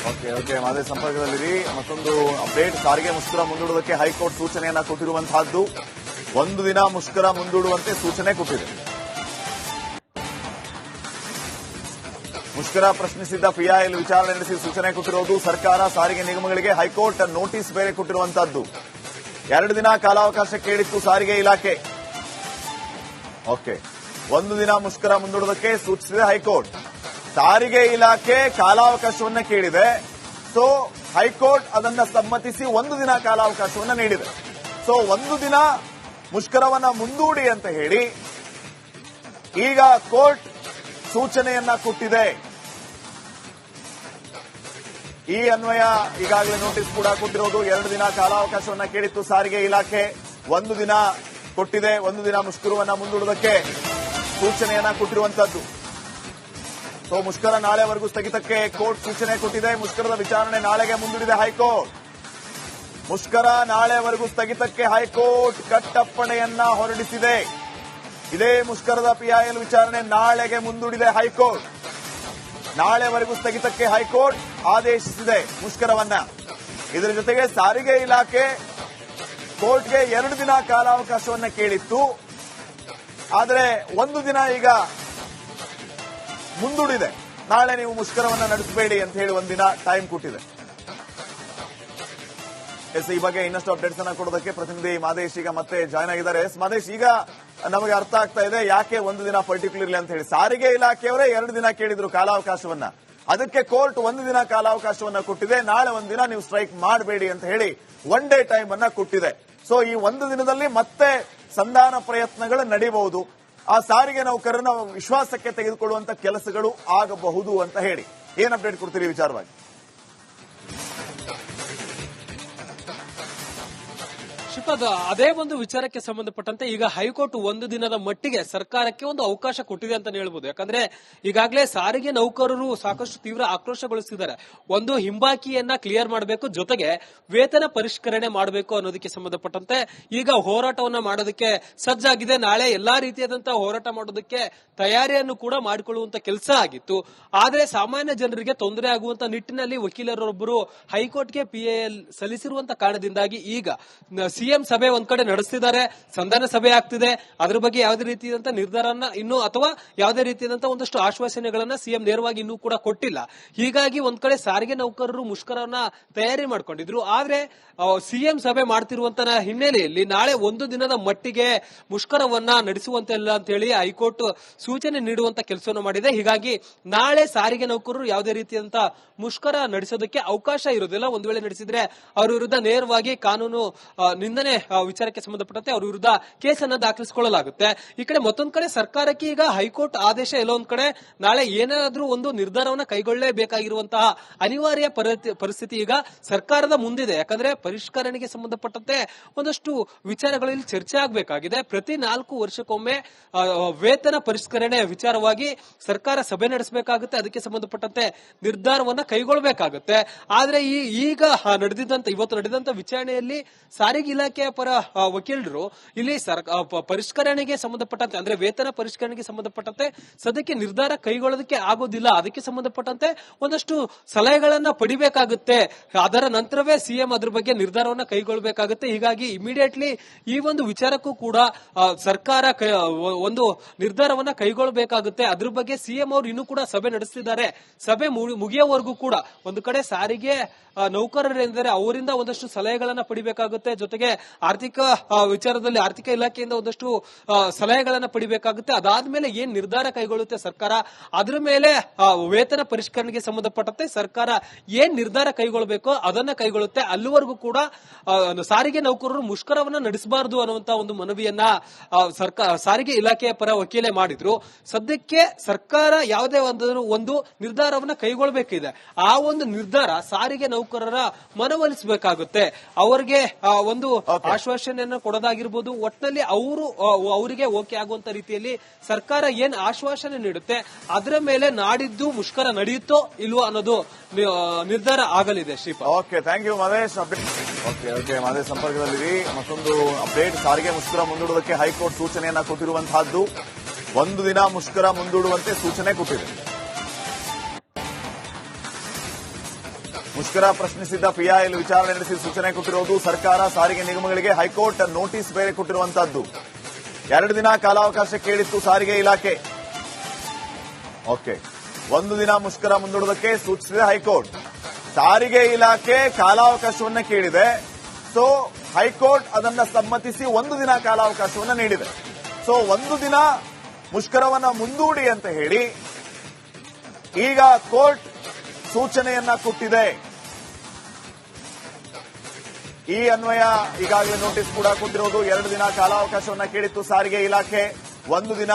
Okay ಮಾದೇ ಸಂಪರ್ಕದಲ್ಲಿರಿ. ಮತ್ತೊಂದು update, ಸಾರಿಗೆ ಮುಷ್ಕರ ಮುಂದೂಡುವುದಕ್ಕೆ ಹೈಕೋರ್ಟ್ ಸೂಚನೆಯನ್ನ ಕೊಟ್ಟಿರುವಂತಹದ್ದು. ಒಂದು ದಿನ ಮುಷ್ಕರ ಮುಂದೂಡುವಂತೆ ಸೂಚನೆ ಕೊಟ್ಟಿದೆ. ಮುಷ್ಕರ ಪ್ರಶ್ನಿಸಿದ್ದ ಪಿಐಎಲ್ ವಿಚಾರಣೆ ನಡೆಸಿ ಸೂಚನೆ ಕೊಟ್ಟಿರುವುದು ಸರ್ಕಾರ. ಸಾರಿಗೆ ನಿಗಮಗಳಿಗೆ ಹೈಕೋರ್ಟ್ ನೋಟಿಸ್ ಬೇರೆ ಕೊಟ್ಟಿರುವಂತಹದ್ದು. 2 ದಿನ ಕಾಲಾವಕಾಶ ಕೇಳಿತ್ತು ಸಾರಿಗೆ ಇಲಾಖೆ. ಓಕೆ, ಒಂದು ದಿನ ಮುಷ್ಕರ ಮುಂದೂಡುವುದಕ್ಕೆ ಸೂಚಿಸಿದೆ ಹೈಕೋರ್ಟ್. ಸಾರಿಗೆ ಇಲಾಖೆ ಕಾಲಾವಕಾಶವನ್ನ ಕೇಳಿದೆ. ಸೊ ಹೈಕೋರ್ಟ್ ಅದನ್ನ ಸಮ್ಮತಿಸಿ 1 ದಿನ ಕಾಲಾವಕಾಶವನ್ನ ನೀಡಿದೆ. ಸೊ 1 ದಿನ ಮುಷ್ಕರವನ್ನ ಮುಂದೂಡಿ ಅಂತ ಹೇಳಿ ಈಗ ಕೋರ್ಟ್ ಸೂಚನೆಯನ್ನ ಕೊಟ್ಟಿದೆ. ಈ ಅನ್ವಯ ಈಗಾಗಲೇ ನೋಟಿಸ್ ಕೂಡ ಕೊಟ್ಟಿರೋದು. 2 ದಿನ ಕಾಲಾವಕಾಶವನ್ನ ಕೇಳಿತ್ತು ಸಾರಿಗೆ ಇಲಾಖೆ, 1 ದಿನ ಕೊಟ್ಟಿದೆ. 1 ದಿನ ಮುಷ್ಕರವನ್ನ ಮುಂದೂಡುವುದಕ್ಕೆ ಸೂಚನೆಯನ್ನ ಕೊಟ್ಟಿರುವಂತದ್ದು. ಸೊ ಮುಷ್ಕರ ನಾಳೆವರೆಗೂ ಸ್ಥಗಿತಕ್ಕೆ ಕೋರ್ಟ್ ಸೂಚನೆ ಕೊಟ್ಟಿದೆ. ಮುಷ್ಕರದ ವಿಚಾರಣೆ ನಾಳೆಗೆ ಮುಂದೂಡಿದೆ ಹೈಕೋರ್ಟ್. ಮುಷ್ಕರ ನಾಳೆವರೆಗೂ ಸ್ಥಗಿತಕ್ಕೆ ಹೈಕೋರ್ಟ್ ಕಟ್ಟಪ್ಪಣೆಯನ್ನ ಹೊರಡಿಸಿದೆ. ಇದೇ ಮುಷ್ಕರದ ಪಿಐಎಲ್ ವಿಚಾರಣೆ ನಾಳೆಗೆ ಮುಂದೂಡಿದೆ ಹೈಕೋರ್ಟ್. ನಾಳೆವರೆಗೂ ಸ್ಥಗಿತಕ್ಕೆ ಹೈಕೋರ್ಟ್ ಆದೇಶಿಸಿದೆ ಮುಷ್ಕರವನ್ನ. ಇದರ ಜೊತೆಗೆ ಸಾರಿಗೆ ಇಲಾಖೆ ಕೋರ್ಟ್ಗೆ 2 ದಿನ ಕಾಲಾವಕಾಶವನ್ನ ಕೇಳಿತ್ತು. ಆದರೆ 1 ದಿನ ಈಗ ಮುಂದೂಡಿದೆ. ನಾಳೆ ನೀವು ಮುಷ್ಕರವನ್ನ ನಡೆಸಬೇಡಿ ಅಂತ ಹೇಳಿ 1 ದಿನ ಟೈಮ್ ಕೊಟ್ಟಿದೆ. ಈ ಬಗ್ಗೆ ಇನ್ನಷ್ಟು ಅಪ್ಡೇಟ್ಸ್ ಅನ್ನ ಕೊಡೋದಕ್ಕೆ ಪ್ರತಿನಿಧಿ ಮಾದೇಶ್ ಈಗ ಮತ್ತೆ ಜಾಯ್ನ್ ಆಗಿದ್ದಾರೆ. ಮಾದೇಶ್, ಈಗ ನಮಗೆ ಅರ್ಥ ಆಗ್ತಾ ಇದೆ ಯಾಕೆ 1 ದಿನ ಪರ್ಟಿಕ್ಯುಲರ್ಲಿ ಅಂತ ಹೇಳಿ. ಸಾರಿಗೆ ಇಲಾಖೆಯವರೇ 2 ದಿನ ಕೇಳಿದ್ರು ಕಾಲಾವಕಾಶವನ್ನ, ಅದಕ್ಕೆ ಕೋರ್ಟ್ 1 ದಿನ ಕಾಲಾವಕಾಶವನ್ನ ಕೊಟ್ಟಿದೆ. ನಾಳೆ 1 ದಿನ ನೀವು ಸ್ಟ್ರೈಕ್ ಮಾಡಬೇಡಿ ಅಂತ ಹೇಳಿ 1 ಡೇ ಟೈಮ್ ಅನ್ನ ಕೊಟ್ಟಿದೆ. ಸೊ ಈ 1 ದಿನದಲ್ಲಿ ಮತ್ತೆ ಸಂಧಾನ ಪ್ರಯತ್ನಗಳು ನಡೀಬಹುದು. ಆ ಸಾರಿಗೆ ನೌಕರರನ್ನ ವಿಶ್ವಾಸಕ್ಕೆ ತೆಗೆದುಕೊಳ್ಳುವಂತ ಕೆಲಸಗಳು ಆಗಬಹುದು ಅಂತ ಹೇಳಿ ಏನ್ ಅಪ್ಡೇಟ್ ಕೊಡ್ತೀರಿ ವಿಚಾರವಾಗಿ? ಶ್ರೀಪಾದ್, ಅದೇ ಒಂದು ವಿಚಾರಕ್ಕೆ ಸಂಬಂಧಪಟ್ಟಂತೆ ಈಗ ಹೈಕೋರ್ಟ್ 1 ದಿನದ ಮಟ್ಟಿಗೆ ಸರ್ಕಾರಕ್ಕೆ ಒಂದು ಅವಕಾಶ ಕೊಟ್ಟಿದೆ ಅಂತ ಹೇಳ್ಬೋದು. ಯಾಕಂದ್ರೆ ಈಗಾಗಲೇ ಸಾರಿಗೆ ನೌಕರರು ಸಾಕಷ್ಟು ತೀವ್ರ ಆಕ್ರೋಶಗೊಳಿಸಿದ್ದಾರೆ. ಒಂದು ಹಿಂಬಾಕಿಯನ್ನ ಕ್ಲಿಯರ್ ಮಾಡಬೇಕು, ಜೊತೆಗೆ ವೇತನ ಪರಿಷ್ಕರಣೆ ಮಾಡಬೇಕು ಅನ್ನೋದಕ್ಕೆ ಸಂಬಂಧಪಟ್ಟಂತೆ ಈಗ ಹೋರಾಟವನ್ನ ಮಾಡೋದಕ್ಕೆ ಸಜ್ಜಾಗಿದೆ. ನಾಳೆ ಎಲ್ಲಾ ರೀತಿಯಾದಂತಹ ಹೋರಾಟ ಮಾಡೋದಕ್ಕೆ ತಯಾರಿಯನ್ನು ಕೂಡ ಮಾಡಿಕೊಳ್ಳುವಂತ ಕೆಲಸ ಆಗಿತ್ತು. ಆದ್ರೆ ಸಾಮಾನ್ಯ ಜನರಿಗೆ ತೊಂದರೆ ಆಗುವಂತ ನಿಟ್ಟಿನಲ್ಲಿ ವಕೀಲರೊಬ್ಬರು ಹೈಕೋರ್ಟ್ಗೆ ಪಿಐಎಲ್ ಸಲ್ಲಿಸಿರುವಂತ ಕಾರಣದಿಂದಾಗಿ ಈಗ ಸಿಎಂ ಸಭೆ ಒಂದ್ ಕಡೆ ನಡೆಸ್ತಿದ್ದಾರೆ, ಸಂಧಾನ ಸಭೆ ಆಗ್ತಿದೆ. ಅದ್ರ ಬಗ್ಗೆ ಯಾವುದೇ ರೀತಿಯಾದಂತ ನಿರ್ಧಾರನ ಇನ್ನೂ ಅಥವಾ ಯಾವುದೇ ರೀತಿಯಾದಂತ ಒಂದಷ್ಟು ಆಶ್ವಾಸನೆಗಳನ್ನ ಸಿಎಂ ನೇರವಾಗಿ ಇನ್ನೂ ಕೂಡ ಕೊಟ್ಟಿಲ್ಲ. ಹೀಗಾಗಿ ಒಂದ್ ಕಡೆ ಸಾರಿಗೆ ನೌಕರರು ಮುಷ್ಕರವನ್ನ ತಯಾರಿ ಮಾಡ್ಕೊಂಡಿದ್ರು. ಆದ್ರೆ ಸಿಎಂ ಸಭೆ ಮಾಡ್ತಿರುವಂತ ಹಿನ್ನೆಲೆಯಲ್ಲಿ ನಾಳೆ 1 ದಿನದ ಮಟ್ಟಿಗೆ ಮುಷ್ಕರವನ್ನ ನಡೆಸುವಂತಿಲ್ಲ ಅಂತ ಹೇಳಿ ಹೈಕೋರ್ಟ್ ಸೂಚನೆ ನೀಡುವಂತ ಕೆಲಸವನ್ನು ಮಾಡಿದೆ. ಹೀಗಾಗಿ ನಾಳೆ ಸಾರಿಗೆ ನೌಕರರು ಯಾವುದೇ ರೀತಿಯಾದಂತ ಮುಷ್ಕರ ನಡೆಸೋದಕ್ಕೆ ಅವಕಾಶ ಇರೋದಿಲ್ಲ. ಒಂದು ವೇಳೆ ನಡೆಸಿದ್ರೆ ಅವರ ವಿರುದ್ಧ ನೇರವಾಗಿ ಕಾನೂನು ನಿಂದನೆ ವಿಚಾರಕ್ಕೆ ಸಂಬಂಧಪಟ್ಟಂತೆ ಅವರ ವಿರುದ್ಧ ಕೇಸನ್ನ ದಾಖಲಿಸಿಕೊಳ್ಳಲಾಗುತ್ತೆ. ಈ ಕಡೆ ಮತ್ತೊಂದ್ ಕಡೆ ಸರ್ಕಾರಕ್ಕೆ ಈಗ ಹೈಕೋರ್ಟ್ ಆದೇಶ ಎಲ್ಲೋ ಒಂದ್ ಕಡೆ ನಾಳೆ ಏನಾದ್ರೂ ಒಂದು ನಿರ್ಧಾರವನ್ನ ಕೈಗೊಳ್ಳಲೇಬೇಕಾಗಿರುವಂತಹ ಅನಿವಾರ್ಯ ಪರಿಸ್ಥಿತಿ ಈಗ ಸರ್ಕಾರದ ಮುಂದಿದೆ. ಯಾಕಂದ್ರೆ ಪರಿಷ್ಕರಣೆಗೆ ಸಂಬಂಧಪಟ್ಟಂತೆ ಒಂದಷ್ಟು ವಿಚಾರಗಳಲ್ಲಿ ಚರ್ಚೆ ಆಗಬೇಕಾಗಿದೆ. ಪ್ರತಿ 4 ವರ್ಷಕ್ಕೊಮ್ಮೆ ವೇತನ ಪರಿಷ್ಕರಣೆ ವಿಚಾರವಾಗಿ ಸರ್ಕಾರ ಸಭೆ ನಡೆಸಬೇಕಾಗುತ್ತೆ. ಅದಕ್ಕೆ ಸಂಬಂಧಪಟ್ಟಂತೆ ನಿರ್ಧಾರವನ್ನ ಕೈಗೊಳ್ಳಬೇಕಾಗುತ್ತೆ. ಆದ್ರೆ ಈಗ ಇವತ್ತು ನಡೆದಂತ ವಿಚಾರಣೆಯಲ್ಲಿ ಸಾರಿಗೆ ಇಲಾಖೆಯ ಪರ ವಕೀಲರು ಇಲ್ಲಿ ಪರಿಷ್ಕರಣೆಗೆ ಸಂಬಂಧಪಟ್ಟಂತೆ ಅಂದ್ರೆ ವೇತನ ಪರಿಷ್ಕರಣೆಗೆ ಸಂಬಂಧಪಟ್ಟಂತೆ ಸದ್ಯಕ್ಕೆ ನಿರ್ಧಾರ ಕೈಗೊಳ್ಳೋದಕ್ಕೆ ಆಗೋದಿಲ್ಲ. ಅದಕ್ಕೆ ಸಂಬಂಧಪಟ್ಟಂತೆ ಒಂದಷ್ಟು ಸಲಹೆಗಳನ್ನ ಪಡಿಬೇಕಾಗುತ್ತೆ. ಅದರ ನಂತರವೇ ಸಿಎಂ ಅದ್ರ ಬಗ್ಗೆ ನಿರ್ಧಾರವನ್ನ ಕೈಗೊಳ್ಳಬೇಕಾಗುತ್ತೆ. ಹೀಗಾಗಿ ಇಮಿಡಿಯೇಟ್ಲಿ ಈ ಒಂದು ವಿಚಾರಕ್ಕೂ ಕೂಡ ಸರ್ಕಾರ ಒಂದು ನಿರ್ಧಾರವನ್ನ ಕೈಗೊಳ್ಳಬೇಕಾಗುತ್ತೆ. ಅದ್ರ ಬಗ್ಗೆ ಸಿಎಂ ಅವರು ಇನ್ನೂ ಕೂಡ ಸಭೆ ನಡೆಸ್ತಿದ್ದಾರೆ. ಸಭೆ ಮುಗಿಯೋವರೆಗೂ ಕೂಡ ಒಂದು ಕಡೆ ಸಾರಿಗೆ ನೌಕರರೆಂದರೆ ಅವರಿಂದ ಒಂದಷ್ಟು ಸಲಹೆಗಳನ್ನ ಪಡಿಬೇಕಾಗುತ್ತೆ. ಜೊತೆಗೆ ಆರ್ಥಿಕ ವಿಚಾರದಲ್ಲಿ ಆರ್ಥಿಕ ಇಲಾಖೆಯಿಂದ ಒಂದಷ್ಟು ಸಲಹೆಗಳನ್ನ ಪಡಿಬೇಕಾಗುತ್ತೆ. ಅದಾದ್ಮೇಲೆ ಏನ್ ನಿರ್ಧಾರ ಕೈಗೊಳ್ಳುತ್ತೆ ಸರ್ಕಾರ, ಅದ್ರ ಮೇಲೆ ವೇತನ ಪರಿಷ್ಕರಣೆಗೆ ಸಂಬಂಧಪಟ್ಟಂತೆ ಸರ್ಕಾರ ಏನ್ ನಿರ್ಧಾರ ಕೈಗೊಳ್ಳಬೇಕೋ ಅದನ್ನ ಕೈಗೊಳ್ಳುತ್ತೆ. ಅಲ್ಲಿವರೆಗೂ ಕೂಡ ಸಾರಿಗೆ ನೌಕರರು ಮುಷ್ಕರವನ್ನ ನಡೆಸಬಾರದು ಅನ್ನುವಂತ ಒಂದು ಮನವಿಯನ್ನ ಸಾರಿಗೆ ಇಲಾಖೆಯ ಪರ ವಕೀಲೆ ಮಾಡಿದ್ರು. ಸದ್ಯಕ್ಕೆ ಸರ್ಕಾರ ಯಾವುದೇ ಒಂದು ನಿರ್ಧಾರವನ್ನ ಕೈಗೊಳ್ಳಬೇಕಿದೆ. ಆ ಒಂದು ನಿರ್ಧಾರ ಸಾರಿಗೆ ನೌಕರರ ಮನವೊಲಿಸಬೇಕಾಗುತ್ತೆ. ಅವರಿಗೆ ಒಂದು ಆಶ್ವಾಸನೆಯನ್ನು ಕೊಡೋದಾಗಿರ್ಬೋದು. ಒಟ್ಟಿನಲ್ಲಿ ಅವರಿಗೆ ಓಕೆ ಆಗುವಂತ ರೀತಿಯಲ್ಲಿ ಸರ್ಕಾರ ಏನ್ ಆಶ್ವಾಸನೆ ನೀಡುತ್ತೆ ಅದರ ಮೇಲೆ ನಾಡಿದ್ದು ಮುಷ್ಕರ ನಡೆಯುತ್ತೋ ಇಲ್ವೋ ಅನ್ನೋದು ನಿರ್ಧಾರ ಆಗಲಿದೆ. Shripad, okay, thank you Mahesh. Okay Mahesh ಸಂಪರ್ಕದಲ್ಲಿರಿ. ಮತ್ತೊಂದು ಅಪ್ಡೇಟ್, ಸಾರಿಗೆ ಮುಷ್ಕರ ಮುಂದೂಡುವುದಕ್ಕೆ ಹೈಕೋರ್ಟ್ ಸೂಚನೆಯನ್ನ ಕೊಟ್ಟಿರುವಂತಹದ್ದು. 1 ದಿನ ಮುಷ್ಕರ ಮುಂದೂಡುವಂತೆ ಸೂಚನೆ ಕೊಟ್ಟಿದೆ. ಮುಷ್ಕರ ಪ್ರಶ್ನಿಸಿದ್ದ ಪಿಐಎಲ್ ವಿಚಾರಣೆ ನಡೆಸಿ ಸೂಚನೆ ಕೊಟ್ಟಿರುವುದು ಸರ್ಕಾರ. ಸಾರಿಗೆ ನಿಗಮಗಳಿಗೆ ಹೈಕೋರ್ಟ್ ನೋಟಿಸ್ ಬೇರೆ ಕೊಟ್ಟಿರುವಂತದ್ದು. 2 ದಿನ ಕಾಲಾವಕಾಶ ಕೇಳಿತ್ತು ಸಾರಿಗೆ ಇಲಾಖೆ. ಓಕೆ, 1 ದಿನ ಮುಷ್ಕರ ಮುಂದೂಡುವುದಕ್ಕೆ ಸೂಚಿಸಿದೆ ಹೈಕೋರ್ಟ್. ಸಾರಿಗೆ ಇಲಾಖೆ ಕಾಲಾವಕಾಶವನ್ನ ಕೇಳಿದೆ. ಸೊ ಹೈಕೋರ್ಟ್ ಅದನ್ನ ಸಮ್ಮತಿಸಿ 1 ದಿನ ಕಾಲಾವಕಾಶವನ್ನ ನೀಡಿದೆ. ಸೊ 1 ದಿನ ಮುಷ್ಕರವನ್ನ ಮುಂದೂಡಿ ಅಂತ ಹೇಳಿ ಈಗ ಕೋರ್ಟ್ ಸೂಚನೆಯನ್ನ ಕೊಟ್ಟಿದೆ. ಈ ಅನ್ವಯ ಈಗಾಗಲೇ ನೋಟಿಸ್ ಕೂಡ ಕೊಟ್ಟಿರೋದು. 2 ದಿನ ಕಾಲಾವಕಾಶವನ್ನ ಕೇಳಿತ್ತು ಸಾರಿಗೆ ಇಲಾಖೆ. 1 ದಿನ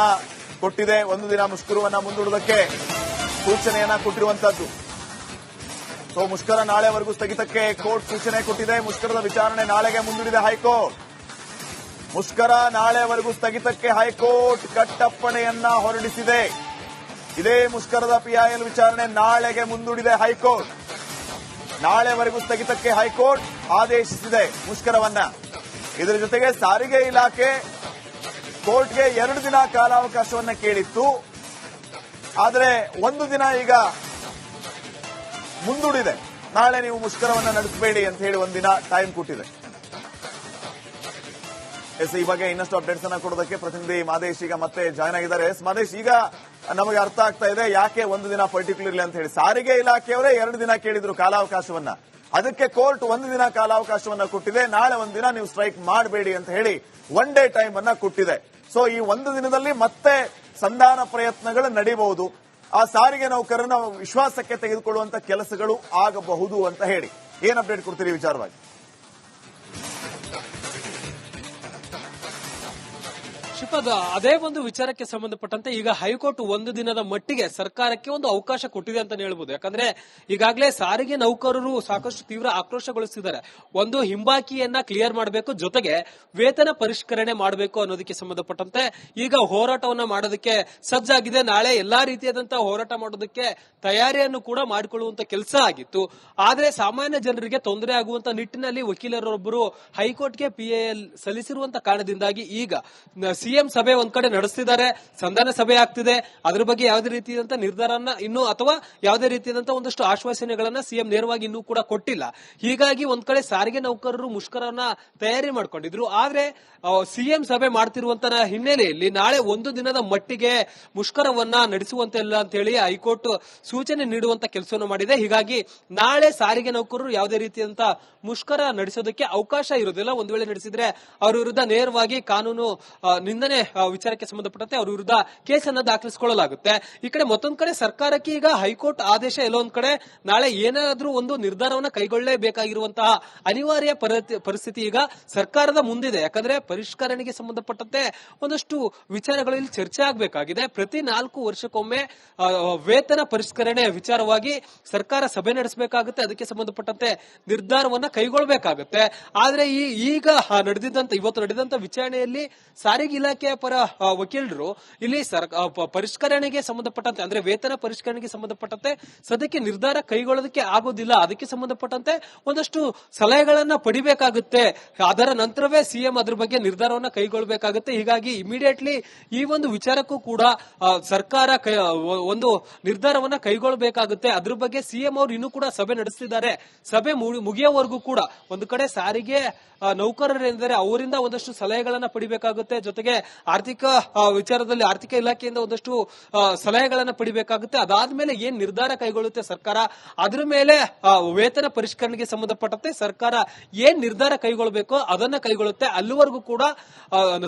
ಕೊಟ್ಟಿದೆ. 1 ದಿನ ಮುಷ್ಕರವನ್ನ ಮುಂದೂಡುವುದಕ್ಕೆ ಸೂಚನೆಯನ್ನ ಕೊಟ್ಟಿರುವಂತದ್ದು. ಸೊ ಮುಷ್ಕರ ನಾಳೆವರೆಗೂ ಸ್ಥಗಿತಕ್ಕೆ ಕೋರ್ಟ್ ಸೂಚನೆ ಕೊಟ್ಟಿದೆ. ಮುಷ್ಕರದ ವಿಚಾರಣೆ ನಾಳೆಗೆ ಮುಂದೂಡಿದೆ ಹೈಕೋರ್ಟ್. ಮುಷ್ಕರ ನಾಳೆವರೆಗೂ ಸ್ಥಗಿತಕ್ಕೆ ಹೈಕೋರ್ಟ್ ಕಟ್ಟಪ್ಪಣೆಯನ್ನ ಹೊರಡಿಸಿದೆ. ಇದೇ ಮುಷ್ಕರದ ಪಿಐಎಲ್ ವಿಚಾರಣೆ ನಾಳೆಗೆ ಮುಂದೂಡಿದೆ ಹೈಕೋರ್ಟ್. ನಾಳೆವರೆಗೂ ಸ್ಥಗಿತಕ್ಕೆ ಹೈಕೋರ್ಟ್ ಆದೇಶಿಸಿದೆ ಮುಷ್ಕರವನ್ನ. ಇದರ ಜೊತೆಗೆ ಸಾರಿಗೆ ಇಲಾಖೆ ಕೋರ್ಟ್ಗೆ 2 ದಿನ ಕಾಲಾವಕಾಶವನ್ನ ಕೇಳಿತ್ತು. ಆದರೆ 1 ದಿನ ಈಗ ಮುಂದೂಡಿದೆ. ನಾಳೆ ನೀವು ಮುಷ್ಕರವನ್ನ ನಡೆಸಬೇಡಿ ಅಂತ ಹೇಳಿ 1 ದಿನ ಟೈಮ್ ಕೊಟ್ಟಿದೆ. ಈ ಬಗ್ಗೆ ಇನ್ನಷ್ಟು ಅಪ್ಡೇಟ್ಸ್ ಅನ್ನ ಕೊಡೋದಕ್ಕೆ ಪ್ರತಿನಿಧಿ ಮಾದೇಶ್ ಈಗ ಮತ್ತೆ ಜಾಯ್ನ್ ಆಗಿದ್ದಾರೆ. ಮಾದೇಶ್, ಈಗ ನಮಗೆ ಅರ್ಥ ಆಗ್ತಾ ಇದೆ ಯಾಕೆ 1 ದಿನ ಪರ್ಟಿಕ್ಯುಲರ್ಲಿ ಅಂತ ಹೇಳಿ. ಸಾರಿಗೆ ಇಲಾಖೆಯವರೇ 2 ದಿನ ಕೇಳಿದ್ರು ಕಾಲಾವಕಾಶವನ್ನ. ಅದಕ್ಕೆ ಕೋರ್ಟ್ 1 ದಿನ ಕಾಲಾವಕಾಶವನ್ನ ಕೊಟ್ಟಿದೆ. ನಾಳೆ 1 ದಿನ ನೀವು ಸ್ಟ್ರೈಕ್ ಮಾಡಬೇಡಿ ಅಂತ ಹೇಳಿ 1 ಡೇ ಟೈಮ್ ಅನ್ನ ಕೊಟ್ಟಿದೆ. ಸೊ ಈ 1 ದಿನದಲ್ಲಿ ಮತ್ತೆ ಸಂಧಾನ ಪ್ರಯತ್ನಗಳು ನಡೀಬಹುದು. ಆ ಸಾರಿಗೆ ನೌಕರರನ್ನ ವಿಶ್ವಾಸಕ್ಕೆ ತೆಗೆದುಕೊಳ್ಳುವಂತ ಕೆಲಸಗಳು ಆಗಬಹುದು ಅಂತ ಹೇಳಿ ಏನ್ ಅಪ್ಡೇಟ್ ಕೊಡ್ತೀರಿ ವಿಚಾರವಾಗಿ? ಶ್ರೀಪಾದ್, ಅದೇ ಒಂದು ವಿಚಾರಕ್ಕೆ ಸಂಬಂಧಪಟ್ಟಂತೆ ಈಗ ಹೈಕೋರ್ಟ್ 1 ದಿನದ ಮಟ್ಟಿಗೆ ಸರ್ಕಾರಕ್ಕೆ ಒಂದು ಅವಕಾಶ ಕೊಟ್ಟಿದೆ ಅಂತ ಹೇಳ್ಬೋದು. ಯಾಕಂದ್ರೆ ಈಗಾಗಲೇ ಸಾರಿಗೆ ನೌಕರರು ಸಾಕಷ್ಟು ತೀವ್ರ ಆಕ್ರೋಶಗೊಳಿಸಿದ್ದಾರೆ. ಒಂದು ಹಿಂಬಾಕಿಯನ್ನ ಕ್ಲಿಯರ್ ಮಾಡಬೇಕು, ಜೊತೆಗೆ ವೇತನ ಪರಿಷ್ಕರಣೆ ಮಾಡಬೇಕು ಅನ್ನೋದಕ್ಕೆ ಸಂಬಂಧಪಟ್ಟಂತೆ ಈಗ ಹೋರಾಟವನ್ನ ಮಾಡೋದಕ್ಕೆ ಸಜ್ಜಾಗಿದೆ. ನಾಳೆ ಎಲ್ಲಾ ರೀತಿಯಾದಂತಹ ಹೋರಾಟ ಮಾಡೋದಕ್ಕೆ ತಯಾರಿಯನ್ನು ಕೂಡ ಮಾಡಿಕೊಳ್ಳುವಂತ ಕೆಲಸ ಆಗಿತ್ತು. ಆದ್ರೆ ಸಾಮಾನ್ಯ ಜನರಿಗೆ ತೊಂದರೆ ಆಗುವಂತ ನಿಟ್ಟಿನಲ್ಲಿ ವಕೀಲರೊಬ್ಬರು ಹೈಕೋರ್ಟ್ಗೆ ಪಿಐಎಲ್ ಸಲ್ಲಿಸಿರುವಂತ ಕಾರಣದಿಂದಾಗಿ ಈಗ ಸಿಎಂ ಸಭೆ ಒಂದ್ ಕಡೆ ನಡೆಸ್ತಿದ್ದಾರೆ, ಸಂಧಾನ ಸಭೆ ಆಗ್ತಿದೆ. ಅದ್ರ ಬಗ್ಗೆ ಯಾವುದೇ ರೀತಿಯಾದಂತ ನಿರ್ಧಾರನ ಇನ್ನೂ ಅಥವಾ ಯಾವುದೇ ರೀತಿಯಾದಂತ ಒಂದಷ್ಟು ಆಶ್ವಾಸನೆಗಳನ್ನ ಸಿಎಂ ನೇರವಾಗಿ ಇನ್ನೂ ಕೂಡ ಕೊಟ್ಟಿಲ್ಲ. ಹೀಗಾಗಿ ಒಂದ್ ಕಡೆ ಸಾರಿಗೆ ನೌಕರರು ಮುಷ್ಕರವನ್ನ ತಯಾರಿ ಮಾಡ್ಕೊಂಡಿದ್ರು. ಆದ್ರೆ ಸಿಎಂ ಸಭೆ ಮಾಡ್ತಿರುವಂತ ಹಿನ್ನೆಲೆಯಲ್ಲಿ ನಾಳೆ 1 ದಿನದ ಮಟ್ಟಿಗೆ ಮುಷ್ಕರವನ್ನ ನಡೆಸುವಂತಿಲ್ಲ ಅಂತ ಹೇಳಿ ಹೈಕೋರ್ಟ್ ಸೂಚನೆ ನೀಡುವಂತ ಕೆಲಸವನ್ನು ಮಾಡಿದೆ. ಹೀಗಾಗಿ ನಾಳೆ ಸಾರಿಗೆ ನೌಕರರು ಯಾವುದೇ ರೀತಿಯಂತ ಮುಷ್ಕರ ನಡೆಸೋದಕ್ಕೆ ಅವಕಾಶ ಇರೋದಿಲ್ಲ. ಒಂದು ವೇಳೆ ನಡೆಸಿದ್ರೆ ಅವರ ವಿರುದ್ಧ ನೇರವಾಗಿ ಕಾನೂನು ನಿಂದನೆ ವಿಚಾರಕ್ಕೆ ಸಂಬಂಧಪಟ್ಟಂತೆ ಅವರ ವಿರುದ್ಧ ಕೇಸನ್ನ ದಾಖಲಿಸಿಕೊಳ್ಳಲಾಗುತ್ತೆ. ಈ ಕಡೆ ಮತ್ತೊಂದ್ ಕಡೆ ಸರ್ಕಾರಕ್ಕೆ ಈಗ ಹೈಕೋರ್ಟ್ ಆದೇಶ ಎಲ್ಲೋ ಒಂದ್ ಕಡೆ ನಾಳೆ ಏನಾದ್ರೂ ಒಂದು ನಿರ್ಧಾರವನ್ನ ಕೈಗೊಳ್ಳಲೇಬೇಕಾಗಿರುವಂತಹ ಅನಿವಾರ್ಯ ಪರಿಸ್ಥಿತಿ ಈಗ ಸರ್ಕಾರದ ಮುಂದಿದೆ. ಯಾಕಂದ್ರೆ ಪರಿಷ್ಕರಣೆಗೆ ಸಂಬಂಧಪಟ್ಟಂತೆ ಒಂದಷ್ಟು ವಿಚಾರಗಳಲ್ಲಿ ಚರ್ಚೆ ಆಗಬೇಕಾಗಿದೆ. ಪ್ರತಿ 4 ವರ್ಷಕ್ಕೊಮ್ಮೆ ವೇತನ ಪರಿಷ್ಕರಣೆ ವಿಚಾರವಾಗಿ ಸರ್ಕಾರ ಸಭೆ ನಡೆಸಬೇಕಾಗುತ್ತೆ. ಅದಕ್ಕೆ ಸಂಬಂಧಪಟ್ಟಂತೆ ನಿರ್ಧಾರವನ್ನ ಕೈಗೊಳ್ಳಬೇಕಾಗುತ್ತೆ. ಆದ್ರೆ ಈಗ ಇವತ್ತು ನಡೆದಂತ ವಿಚಾರಣೆಯಲ್ಲಿ ಸಾರಿಗೆ ಇಲಾಖೆಯ ಪರ ವಕೀಲರು ಇಲ್ಲಿ ಪರಿಷ್ಕರಣೆಗೆ ಸಂಬಂಧಪಟ್ಟಂತೆ ಅಂದ್ರೆ ವೇತನ ಪರಿಷ್ಕರಣೆಗೆ ಸಂಬಂಧಪಟ್ಟಂತೆ ಸದ್ಯಕ್ಕೆ ನಿರ್ಧಾರ ಕೈಗೊಳ್ಳೋದಕ್ಕೆ ಆಗೋದಿಲ್ಲ. ಅದಕ್ಕೆ ಸಂಬಂಧಪಟ್ಟಂತೆ ಒಂದಷ್ಟು ಸಲಹೆಗಳನ್ನ ಪಡಿಬೇಕಾಗುತ್ತೆ. ಅದರ ನಂತರವೇ ಸಿಎಂ ಅದ್ರ ಬಗ್ಗೆ ನಿರ್ಧಾರವನ್ನ ಕೈಗೊಳ್ಳಬೇಕಾಗುತ್ತೆ. ಹೀಗಾಗಿ ಇಮಿಡಿಯೇಟ್ಲಿ ಈ ಒಂದು ವಿಚಾರಕ್ಕೂ ಕೂಡ ಸರ್ಕಾರ ಒಂದು ನಿರ್ಧಾರವನ್ನ ಕೈಗೊಳ್ಳಬೇಕಾಗುತ್ತೆ. ಅದ್ರ ಬಗ್ಗೆ ಸಿಎಂ ಅವರು ಇನ್ನೂ ಕೂಡ ಸಭೆ ನಡೆಸ್ತಿದ್ದಾರೆ. ಸಭೆ ಮುಗಿಯೋವರೆಗೂ ಕೂಡ ಒಂದು ಕಡೆ ಸಾರಿಗೆ ನೌಕರರೆಂದರೆ ಅವರಿಂದ ಒಂದಷ್ಟು ಸಲಹೆಗಳನ್ನ ಪಡಿಬೇಕಾಗುತ್ತೆ. ಜೊತೆಗೆ ಆರ್ಥಿಕ ವಿಚಾರದಲ್ಲಿ ಆರ್ಥಿಕ ಇಲಾಖೆಯಿಂದ ಒಂದಷ್ಟು ಸಲಹೆಗಳನ್ನ ಪಡಿಬೇಕಾಗುತ್ತೆ. ಅದಾದ್ಮೇಲೆ ಏನ್ ನಿರ್ಧಾರ ಕೈಗೊಳ್ಳುತ್ತೆ ಸರ್ಕಾರ, ಅದ್ರ ಮೇಲೆ ವೇತನ ಪರಿಷ್ಕರಣೆಗೆ ಸಂಬಂಧಪಟ್ಟಂತೆ ಸರ್ಕಾರ ಏನ್ ನಿರ್ಧಾರ ಕೈಗೊಳ್ಳಬೇಕೋ ಅದನ್ನ ಕೈಗೊಳ್ಳುತ್ತೆ. ಅಲ್ಲಿವರೆಗೂ ಕೂಡ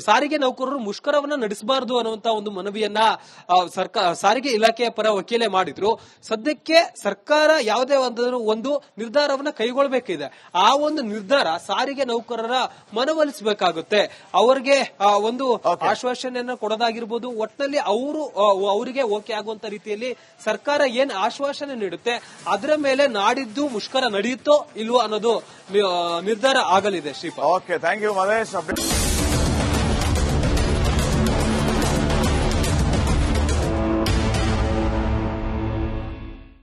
ಸಾರಿಗೆ ನೌಕರರು ಮುಷ್ಕರವನ್ನ ನಡೆಸಬಾರದು ಅನ್ನುವಂತ ಒಂದು ಮನವಿಯನ್ನ ಸಾರಿಗೆ ಇಲಾಖೆಯ ಪರ ವಕೀಲೆ ಮಾಡಿದ್ರು. ಸದ್ಯಕ್ಕೆ ಸರ್ಕಾರ ಯಾವುದೇ ಒಂದು ನಿರ್ಧಾರವನ್ನ ಕೈಗೊಳ್ಳಬೇಕಿದೆ. ಆ ಒಂದು ನಿರ್ಧಾರ ಸಾರಿಗೆ ನೌಕರರ ಮನವೊಲಿಸಬೇಕಾಗುತ್ತೆ. ಅವರಿಗೆ ಒಂದು ಆಶ್ವಾಸನೆಯನ್ನು ಕೊಡೋದಾಗಿರ್ಬೋದು. ಒಟ್ಟಿನಲ್ಲಿ ಅವರಿಗೆ ಓಕೆ ಆಗುವಂತ ರೀತಿಯಲ್ಲಿ ಸರ್ಕಾರ ಏನ್ ಆಶ್ವಾಸನೆ ನೀಡುತ್ತೆ ಅದರ ಮೇಲೆ ನಾಡಿದ್ದು ಮುಷ್ಕರ ನಡೆಯುತ್ತೋ ಇಲ್ವೋ ಅನ್ನೋದು ನಿರ್ಧಾರ ಆಗಲಿದೆ. Shripad, okay, thank you Mahesh.